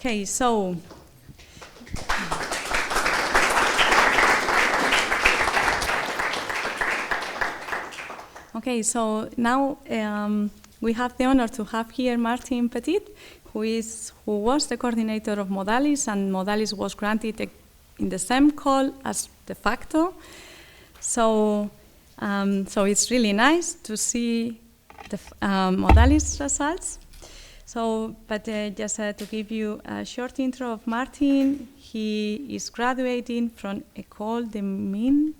Okay, so now we have the honor to have here Martin Petit, who was the coordinator of Modalis, and Modalis was granted in the same call as de facto. So it's really nice to see the Modalis results. But just to give you a short intro of Martin, he is graduating from École des Mines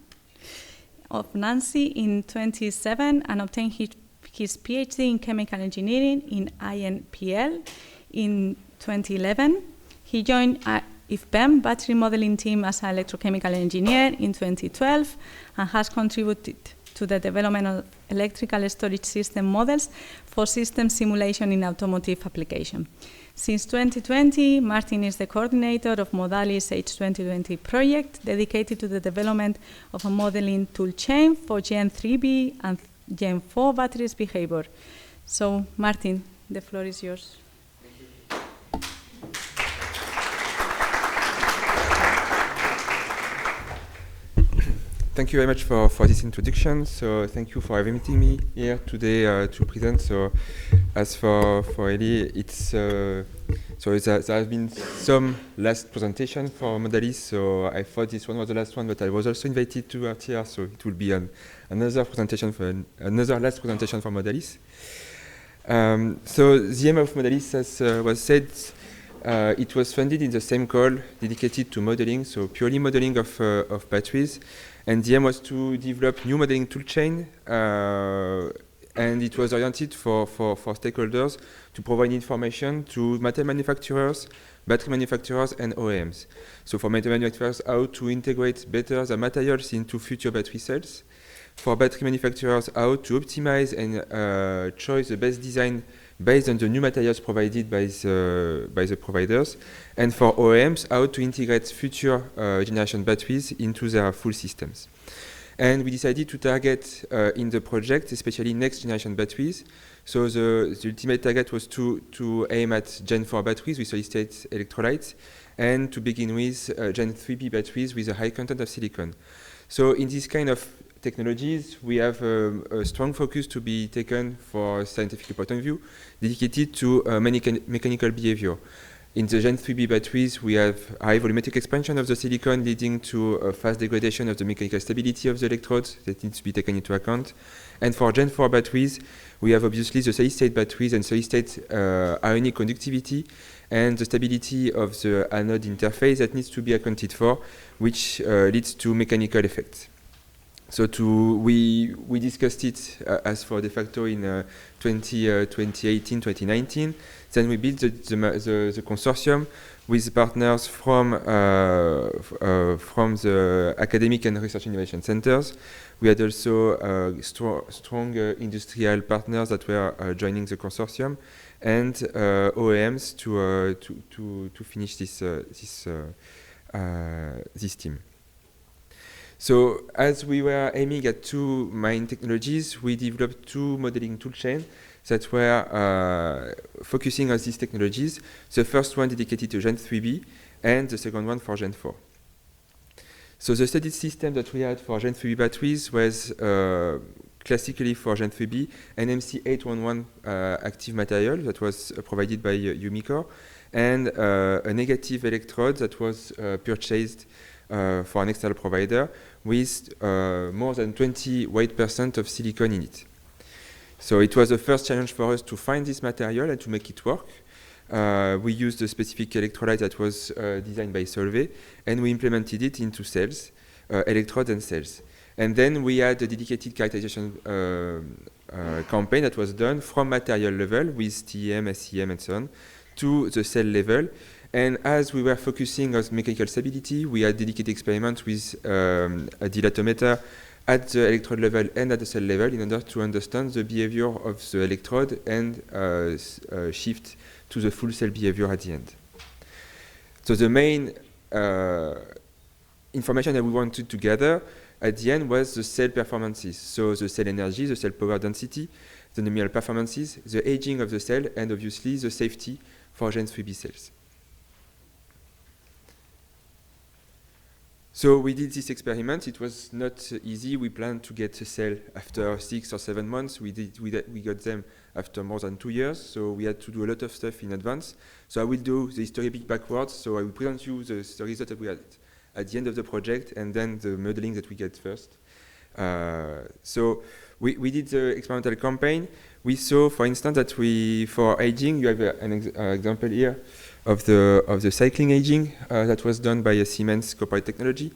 of Nancy in 2007 and obtained his PhD in chemical engineering in INPL in 2011. He joined IFPEM battery modeling team as an electrochemical engineer in 2012 and has contributed to the development of electrical storage system models for system simulation in automotive application. Since 2020, Martin is the coordinator of Modalis H2020 project, dedicated to the development of a modeling toolchain for Gen 3B and Gen 4 batteries behavior. So, Martin, the floor is yours. Thank you very much for this introduction. So thank you for having me here today to present. So as for Eli, it's there have been some last presentation for Modalis. So I thought this one was the last one, but I was also invited to here, so it will be another presentation for another last presentation for Modalis. So the aim of Modalis, as was said, it was funded in the same call dedicated to modeling, so purely modeling of batteries. And the aim was to develop new modeling toolchain, and it was oriented for stakeholders to provide information to material manufacturers, battery manufacturers, and OEMs. So for material manufacturers, how to integrate better the materials into future battery cells. For battery manufacturers, how to optimize and choose the best design based on the new materials provided by the providers, and for OEMs, how to integrate future generation batteries into their full systems. And we decided to target in the project, especially next generation batteries. So the ultimate target was to aim at Gen 4 batteries with solid-state electrolytes, and to begin with Gen 3B batteries with a high content of silicon. So in this kind of technologies, we have a strong focus to be taken for scientific point of view, dedicated to mechanical behavior. In the Gen 3B batteries, we have high volumetric expansion of the silicon, leading to a fast degradation of the mechanical stability of the electrodes that needs to be taken into account. And for Gen 4 batteries, we have obviously the solid-state batteries and solid-state ionic conductivity and the stability of the anode interface that needs to be accounted for, which leads to mechanical effects. So we discussed it as for de facto in 2018, 2019. Then we built the consortium with partners from the academic and research innovation centers. We had also strong industrial partners that were joining the consortium, and OEMs to finish this team. So as we were aiming at two main technologies, we developed two modeling toolchains that were focusing on these technologies. The first one dedicated to Gen 3B, and the second one for Gen 4. So the studied system that we had for Gen 3B batteries was classically for Gen 3B an MC811 active material that was provided by Umicore, and a negative electrode that was purchased for an external provider with more than 28% of silicon in it. So it was the first challenge for us to find this material and to make it work. We used a specific electrolyte that was designed by Solvay, and we implemented it into cells, electrodes and cells. And then we had a dedicated characterization campaign that was done from material level with TEM, SEM, and so on, to the cell level. And as we were focusing on mechanical stability, we had dedicated experiments with a dilatometer at the electrode level and at the cell level in order to understand the behavior of the electrode and shift to the full cell behavior at the end. So the main information that we wanted to gather at the end was the cell performances. So the cell energy, the cell power density, the nominal performances, the aging of the cell, and obviously the safety for Gen 3B cells. So we did this experiment. It was not easy. We planned to get a cell after 6 or 7 months. We got them after more than 2 years. So we had to do a lot of stuff in advance. So I will do the history a bit backwards. So I will present you the result that we had at the end of the project, and then the modeling that we get first. So we did the experimental campaign. We saw, for instance, that for aging, you have an example here of the cycling aging that was done by a Siemens corporate technology.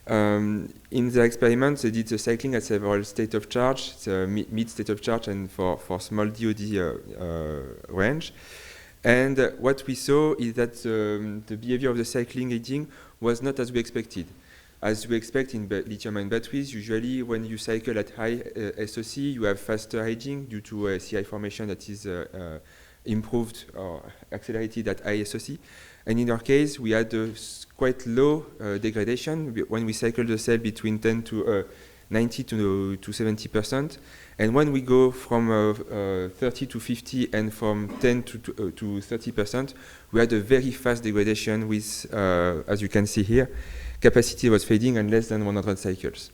In the experiment, they did the cycling at several state of charge, the mid state of charge, and for small DoD range. And what we saw is that the behavior of the cycling aging was not as we expected. As we expect in lithium-ion batteries, usually when you cycle at high SOC, you have faster aging due to CI formation that is improved or accelerated at high SOC. And in our case, we had a quite low degradation when we cycle the cell between 10 to 90 to 70%. And when we go from 30 to 50 and from 10 to 30%, we had a very fast degradation with, as you can see here, capacity was fading and less than 100 cycles.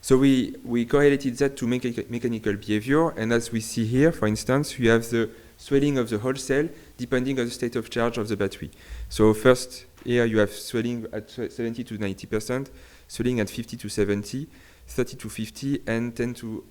So we correlated that to mechanical behavior, and as we see here, for instance, you have the swelling of the whole cell depending on the state of charge of the battery. So first, here you have swelling at 70 to 90%, swelling at 50 to 70, 30 to 50, and 10 to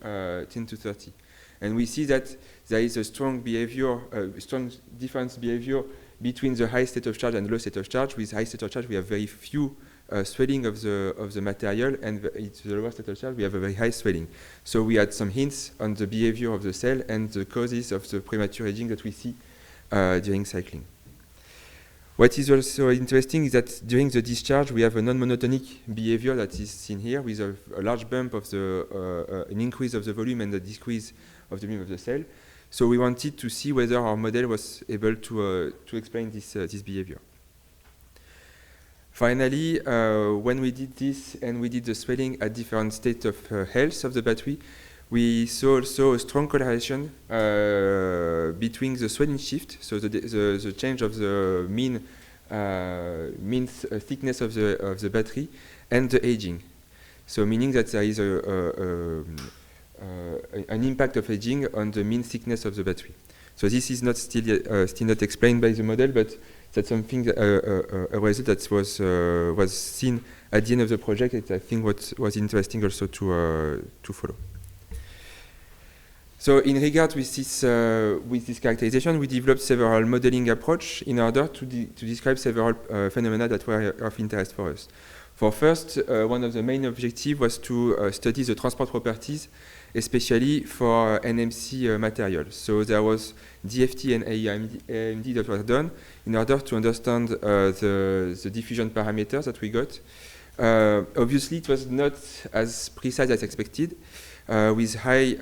30. And we see that there is a strong behavior, strong difference behavior between the high state of charge and low state of charge. With high state of charge, we have very few swelling of the material, and it's the lower state of charge, we have a very high swelling. So we had some hints on the behavior of the cell and the causes of the premature aging that we see during cycling. What is also interesting is that during the discharge, we have a non-monotonic behavior that is seen here with a large bump of an increase of the volume and a decrease of the volume of the cell. So we wanted to see whether our model was able to explain this behavior. Finally, when we did this and we did the swelling at different states of health of the battery, we saw also a strong correlation between the swelling shift, so the change of the mean thickness of the battery, and the aging. So meaning that there is an impact of aging on the mean thickness of the battery. So this is not still not explained by the model, but that's something, a result that was seen at the end of the project. It, I think what was interesting also to follow. So in regard with this characterization, we developed several modeling approach in order to describe several phenomena that were of interest for us. For first, one of the main objectives was to study the transport properties, especially for NMC materials. So there was DFT and AMD that were done in order to understand the diffusion parameters that we got. Obviously, it was not as precise as expected, with high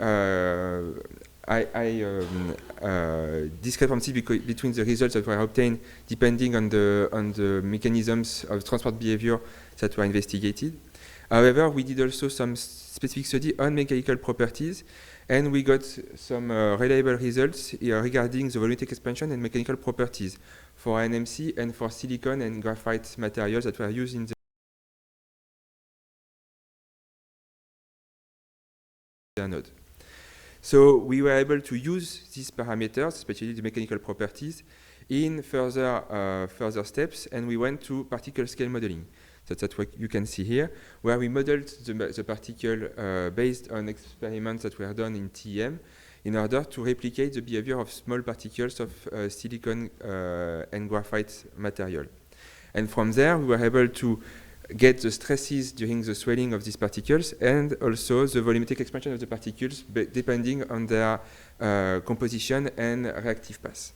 discrepancy between the results that were obtained depending on the mechanisms of transport behavior that were investigated. However, we did also some specific study on mechanical properties, and we got some reliable results regarding the volumetric expansion and mechanical properties for NMC and for silicon and graphite materials that were used in the anode. So we were able to use these parameters, especially the mechanical properties, in further steps, and we went to particle scale modeling. So that's what you can see here, where we modeled the particle based on experiments that were done in TEM in order to replicate the behavior of small particles of silicon and graphite material. And from there, we were able to get the stresses during the swelling of these particles and also the volumetric expansion of the particles depending on their composition and reactive path.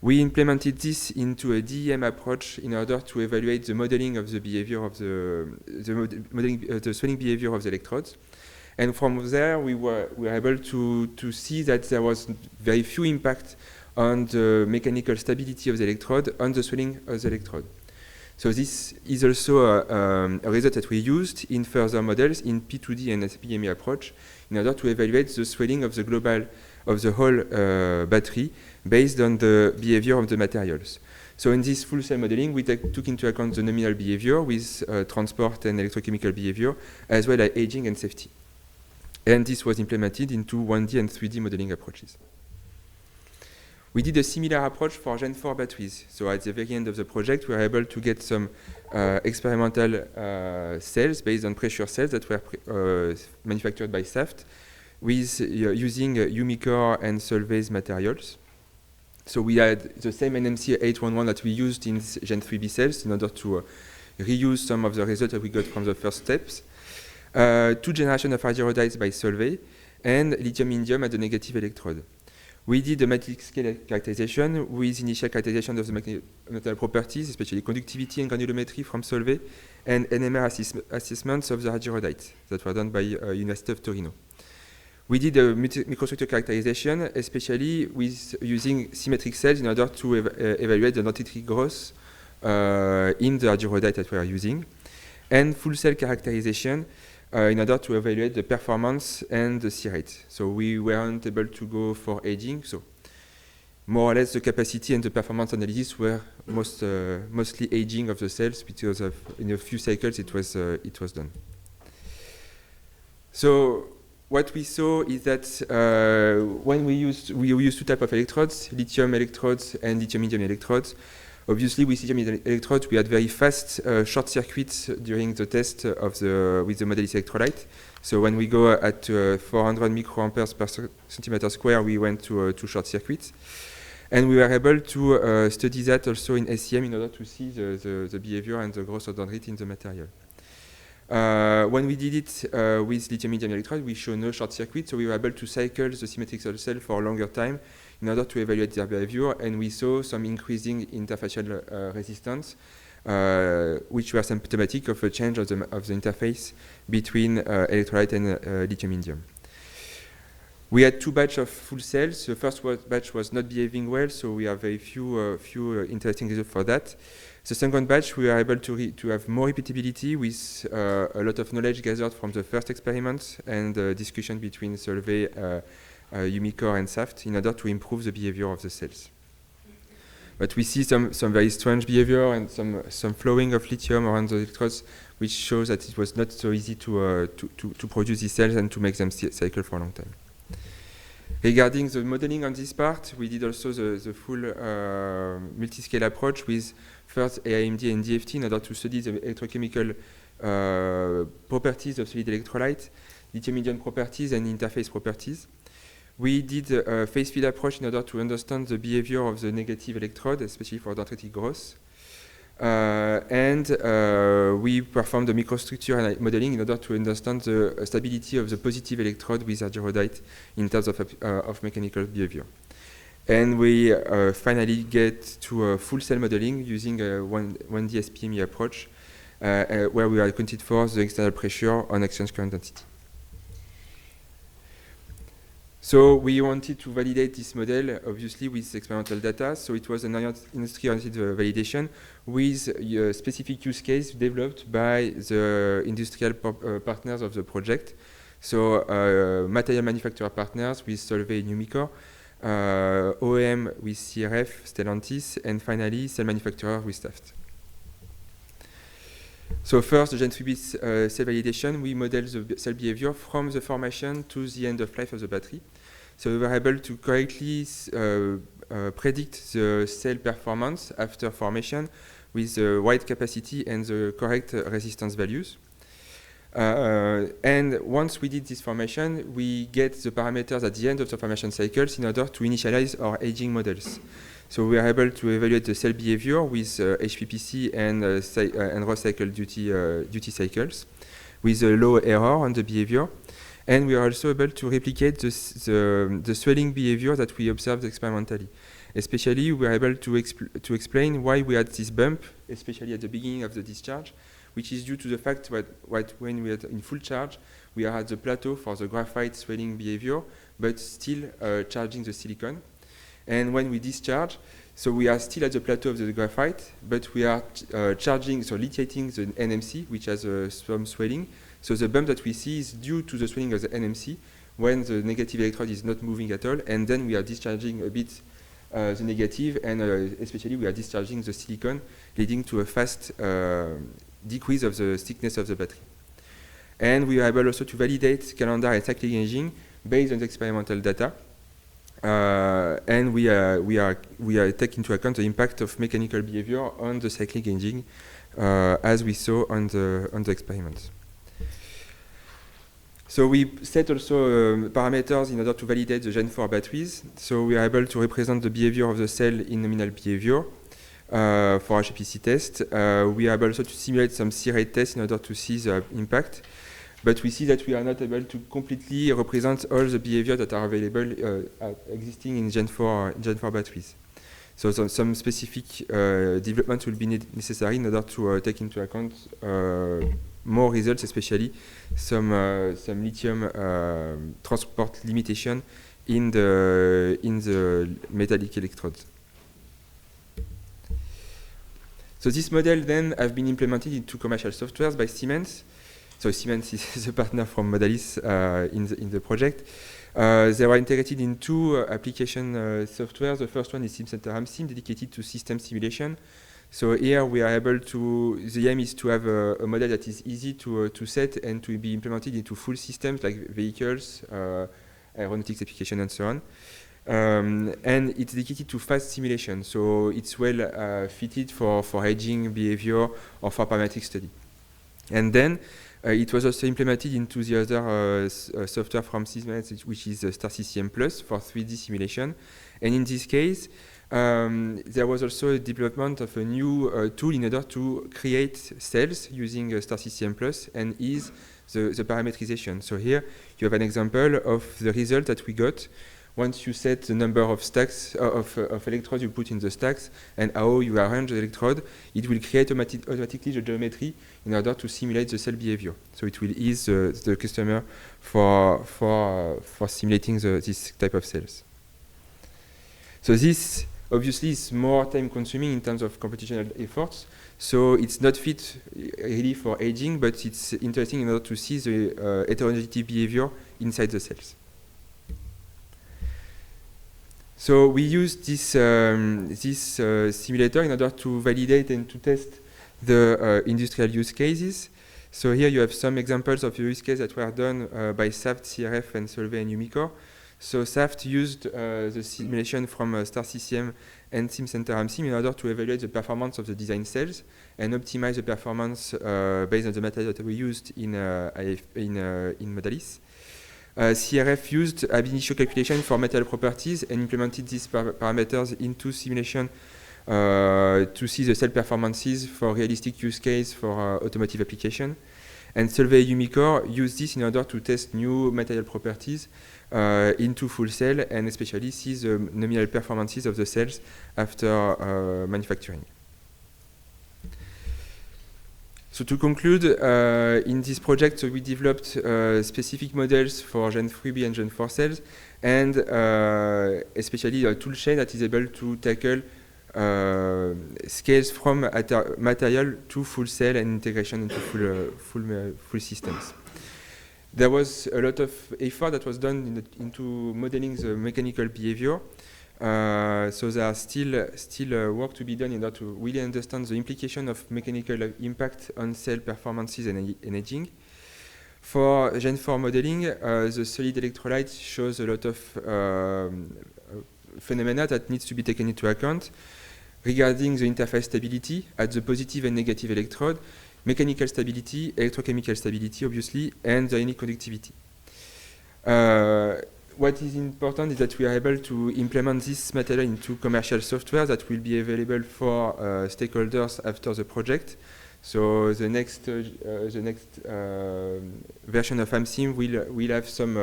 We implemented this into a DEM approach in order to evaluate the modeling of the behavior of the swelling behavior of the electrodes. And from there, we were able to see that there was very few impact on the mechanical stability of the electrode on the swelling of the electrode. So this is also a result that we used in further models in P2D and SPME approach in order to evaluate the swelling of the whole battery based on the behavior of the materials. So in this full cell modeling, we took into account the nominal behavior with transport and electrochemical behavior, as well as aging and safety. And this was implemented into 1D and 3D modeling approaches. We did a similar approach for Gen 4 batteries. So at the very end of the project, we were able to get some experimental cells based on pressure cells that were manufactured by Saft with using Umicore and Solvay's materials. So we had the same NMC 811 that we used in Gen 3B cells in order to reuse some of the results that we got from the first steps. 2 generations of hydrodides by Solvay, and lithium-indium at the negative electrode. We did a matrix scale characterization with initial characterization of the metal properties, especially conductivity and granulometry from Solvay, and NMR assessments of the hydrodides that were done by University of Torino. We did a microstructure characterization, especially with using symmetric cells in order to evaluate the density growth in the hydrodide that we are using, and full cell characterization in order to evaluate the performance and the C rate. So we weren't able to go for aging, so more or less the capacity and the performance analysis were mostly aging of the cells, because in a few cycles it was done. So what we saw is that when we used 2 types of electrodes, lithium electrodes and lithium-indium electrodes. Obviously, with lithium electrodes, we had very fast short circuits during the test with the Modalis electrolyte. So when we go at 400 microamperes per centimeter square, we went to short circuits. And we were able to study that also in SEM in order to see the behavior and the growth of dendrite in the material. When we did it with lithium-indium electrode, we show no short circuit, so we were able to cycle the symmetrical cell for a longer time in order to evaluate their behavior, and we saw some increasing interfacial resistance, which were symptomatic of a change of the interface between electrolyte and lithium-indium. We had 2 batches of full cells. The first batch was not behaving well, so we have very few interesting results for that. The second batch, we were able to have more repeatability with a lot of knowledge gathered from the first experiments and discussion between Solvay, Umicore and Saft in order to improve the behavior of the cells. But we see some very strange behavior and some flowing of lithium around the electrodes, which shows that it was not so easy to produce these cells and to make them cycle for a long time. Regarding the modeling on this part, we did also the full multi-scale approach with first AIMD and DFT in order to study the electrochemical properties of solid electrolyte, lithium-indium properties and interface properties. We did a phase field approach in order to understand the behavior of the negative electrode, especially for dendritic growth. And we performed the microstructure modeling in order to understand the stability of the positive electrode with hydrodide in terms of mechanical behavior. And we finally get to a full cell modeling using a 1D SPME approach, where we accounted for the external pressure on exchange current density. So we wanted to validate this model, obviously, with experimental data. So it was an industry-oriented validation with a specific use case developed by the industrial partners of the project. So material manufacturer partners with Solvay and Umicore, OEM with CRF, Stellantis, and finally cell manufacturer with Saft. So first, the Gen 3B cell validation, we model the cell behavior from the formation to the end of life of the battery. So we were able to correctly predict the cell performance after formation with the wide capacity and the correct resistance values. And once we did this formation, we get the parameters at the end of the formation cycles in order to initialize our aging models. So we are able to evaluate the cell behavior with HPPC and Ross cycle duty cycles with a low error on the behavior. And we are also able to replicate the swelling behavior that we observed experimentally. Especially, we are able to explain why we had this bump, especially at the beginning of the discharge, which is due to the fact that when we are in full charge, we are at the plateau for the graphite swelling behavior, but still charging the silicon. And when we discharge, so we are still at the plateau of the graphite, but we are charging, so lithiating the NMC, which has some swelling. So the bump that we see is due to the swelling of the NMC when the negative electrode is not moving at all, and then we are discharging a bit the negative, and especially we are discharging the silicon, leading to a fast decrease of the thickness of the battery. And we are able also to validate calendar and cyclic aging based on the experimental data. And we take into account the impact of mechanical behavior on the cyclic aging, as we saw on the experiments. So we set also parameters in order to validate the Gen 4 batteries. So we are able to represent the behavior of the cell in nominal behavior for HPLC test. We are able also to simulate some C-rate tests in order to see the impact. But we see that we are not able to completely represent all the behavior that are available existing in Gen 4 batteries. So some specific development will be necessary in order to take into account more results, especially some lithium transport limitation in the metallic electrodes. So this model then have been implemented into commercial softwares by Siemens. So Siemens is the partner from Modalis in the project. They were integrated in two application softwares. The first one is SimCenter AmSim, dedicated to system simulation. So here we are able to, the aim is to have a model that is easy to set and to be implemented into full systems like vehicles, aeronautics application, and so on. And it's dedicated to fast simulation. So it's well fitted for aging behavior or for parametric study. And then it was also implemented into the other software from Siemens, which is StarCCM Plus for 3D simulation. And in this case, there was also a development of a new tool in order to create cells using StarCCM Plus and ease the parametrization. So here you have an example of the result that we got once you set the number of stacks of electrodes you put in the stacks and how you arrange the electrode. It will create automatically the geometry in order to simulate the cell behavior. So it will ease the customer for simulating this type of cells. So this obviously is more time consuming in terms of computational efforts. So it's not fit really for aging, but it's interesting in order to see the heterogeneity behavior inside the cells. So we use this simulator in order to validate and to test the industrial use cases. So here you have some examples of use cases that were done by SAFT, CRF, and Solvay and Umicore. So SAFT used the simulation from StarCCM and SimCenter AmSim in order to evaluate the performance of the design cells and optimize the performance based on the material that we used in Modalis. CRF used ab initio calculation for material properties and implemented these parameters into simulation to see the cell performances for realistic use case for automotive application. And Solvay Umicore used this in order to test new material properties into full cell and especially see the nominal performances of the cells after manufacturing. So to conclude, in this project, we developed specific models for Gen 3B and Gen 4 cells, and especially a tool chain that is able to tackle scales from material to full cell and integration into full systems. There was a lot of effort that was done into modeling the mechanical behavior. So there are still work to be done in order to really understand the implication of mechanical impact on cell performances and aging. For Gen 4 modeling, the solid electrolyte shows a lot of phenomena that needs to be taken into account regarding the interface stability at the positive and negative electrode, mechanical stability, electrochemical stability, obviously, and the ionic conductivity. What is important is that we are able to implement this material into commercial software that will be available for stakeholders after the project. So the next version of AmSim will have some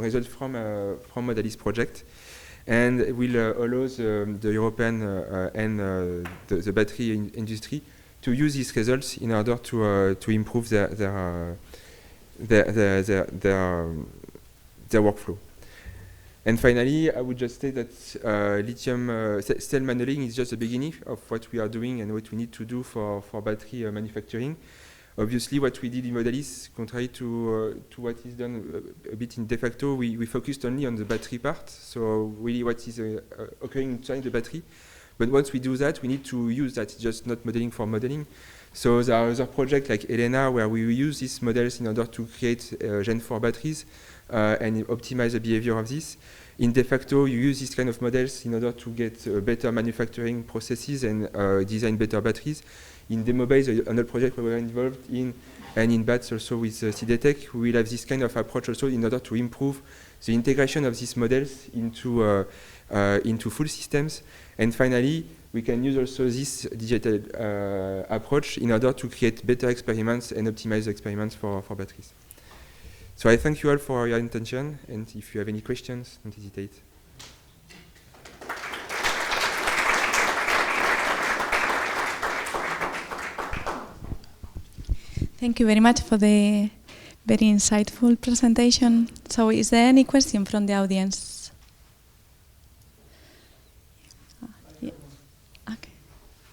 results from Modalis project, and will allow the European and the battery industry to use these results in order to improve their workflow. And finally, I would just say that lithium cell modeling is just the beginning of what we are doing and what we need to do for battery manufacturing. Obviously, what we did in Modalis, contrary to what is done a bit in de facto, we focused only on the battery part, so really what is occurring inside the battery. But once we do that, we need to use that, just not modeling for modeling. So there are other projects like Elena where we use these models in order to create Gen 4 batteries and optimize the behavior of this. In de facto, you use these kind of models in order to get better manufacturing processes and design better batteries. In DemoBase, another project we were involved in, and in BATS also with CDTech, we will have this kind of approach also in order to improve the integration of these models into full systems. And finally, we can use also this digital approach in order to create better experiments and optimize the experiments for batteries. So I thank you all for your attention, and if you have any questions, don't hesitate. Thank you very much for the very insightful presentation. So is there any question from the audience? Yeah. Okay.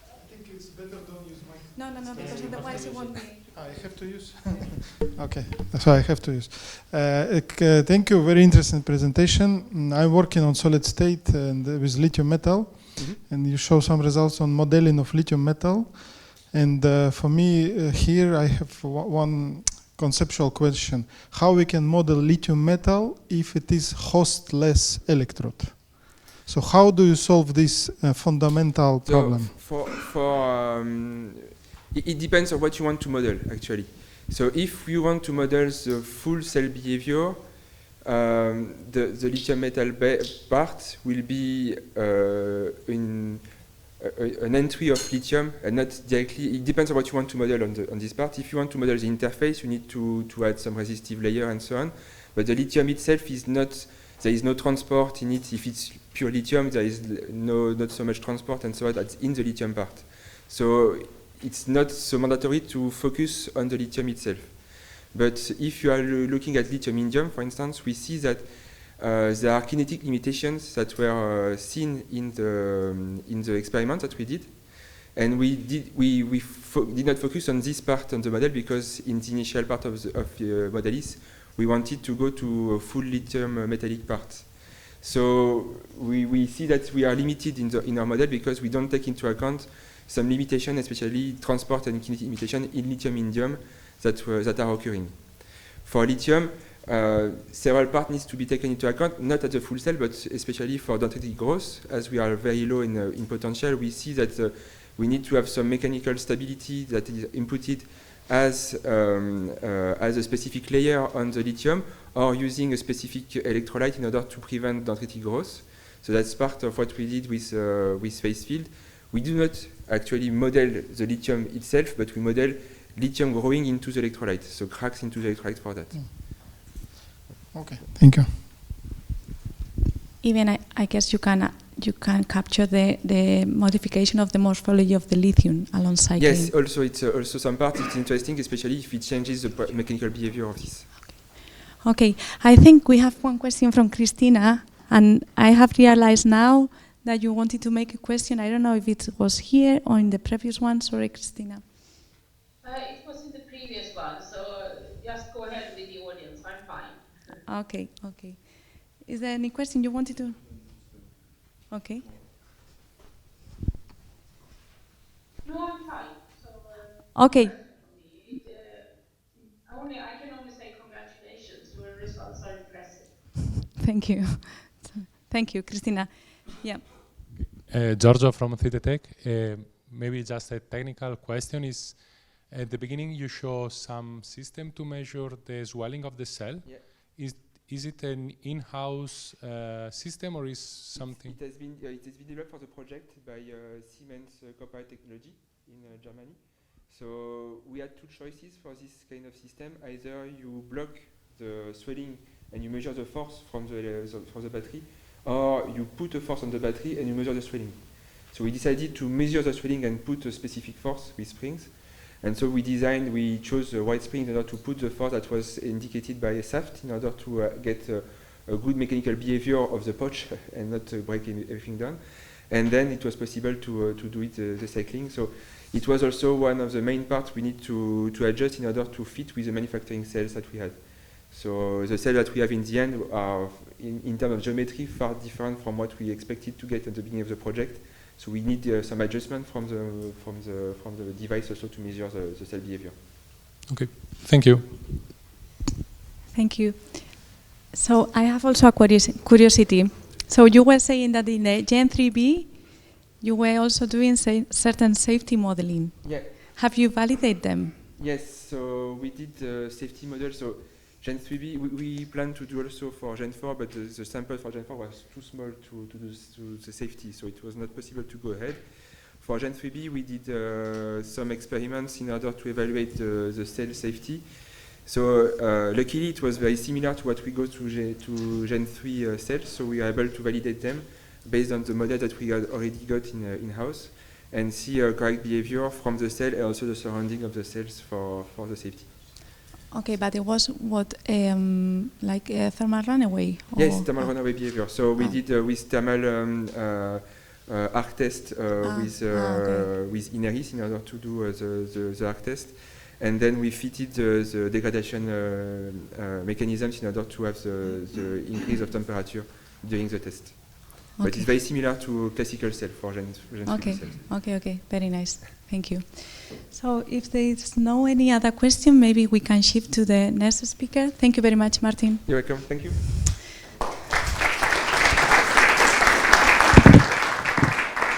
I think it's better don't use my... No, because otherwise it won't be... I have to use? Okay, so I have to use. Thank you, very interesting presentation. I'm working on solid state and with lithium metal, and you show some results on modeling of lithium metal. And for me, here I have one conceptual question. How we can model lithium metal if it is hostless electrode? So how do you solve this fundamental problem? It depends on what you want to model, actually. So if you want to model the full cell behavior, the lithium metal part will be an entry of lithium, and not directly. It depends on what you want to model on this part. If you want to model the interface, you need to add some resistive layer and so on. But the lithium itself is not. There is no transport in it. If it's pure lithium, there is not so much transport and so on. That's in the lithium part. So it's not so mandatory to focus on the lithium itself. But if you are looking at lithium indium, for instance, we see that there are kinetic limitations that were seen in the experiment that we did, and we did not focus on this part of the model because in the initial part of Modalis we wanted to go to a full lithium metallic part. So we see that we are limited in our model because we don't take into account some limitation, especially transport and kinetic limitation in lithium indium that are occurring. For lithium, several parts needs to be taken into account, not at the full cell, but especially for dendritic growth. As we are very low in potential, we see that we need to have some mechanical stability that is inputted as a specific layer on the lithium, or using a specific electrolyte in order to prevent dendritic growth. So that's part of what we did with phase field. We do not actually model the lithium itself, but we model lithium growing into the electrolyte, so cracks into the electrolyte for that. Okay, thank you. Even I guess you can capture the modification of the morphology of the lithium along cycling. Yes, also it's also some part it's interesting, especially if it changes the mechanical behavior of this. Okay, I think we have one question from Christina, and I have realized now that you wanted to make a question. I don't know if it was here or in the previous one. Sorry, Christina. It was in the previous one, so just go ahead with the audience. I'm fine. Okay. Is there any question you wanted to? Okay. No, I'm fine. So, okay. I can only say congratulations. Your results are impressive. Thank you. Thank you, Christina. Yeah. Giorgio from CDTech. Maybe just a technical question is, at the beginning you show some system to measure the swelling of the cell. Yeah. Is it an in-house system or is something? It has been developed for the project by Siemens Corporate Technology in Germany. So we had two choices for this kind of system. Either you block the swelling and you measure the force from the battery, or you put a force on the battery and you measure the swelling. So we decided to measure the swelling and put a specific force with springs. And so we chose a white spring in order to put the force that was indicated by a shaft in order to get a good mechanical behavior of the pouch and not break everything down. and then it was possible to do it the cycling. So it was also one of the main parts we need to adjust in order to fit with the manufacturing cells that we had. So the cells that we have in the end are, in terms of geometry, far different from what we expected to get at the beginning of the project. So we need some adjustment from the device also to measure the cell behavior. Okay, thank you. Thank you. So I have also a curiosity. So you were saying that in the Gen 3B, you were also doing certain safety modeling. Yeah. Have you validated them? Yes, so we did the safety model. So Gen 3B, we plan to do also for Gen 4, but the sample for Gen 4 was too small to do the safety, so it was not possible to go ahead. For Gen 3B, we did some experiments in order to evaluate the cell safety. So luckily, it was very similar to what we go to Gen 3 cells, so we are able to validate them based on the model that we had already got in-house and see correct behavior from the cell and also the surrounding of the cells for the safety. Okay, but it was what, like a thermal runaway? Yes, thermal runaway behavior. So we did with thermal arc test with Ineris in order to do the arc test. And then we fitted the degradation mechanisms in order to have the increase of temperature during the test. Okay. But it's very similar to classical cell for Gen 3 cells. Okay, very nice. Thank you. So if there's no any other question, maybe we can shift to the next speaker. Thank you very much, Martin. You're welcome. Thank you.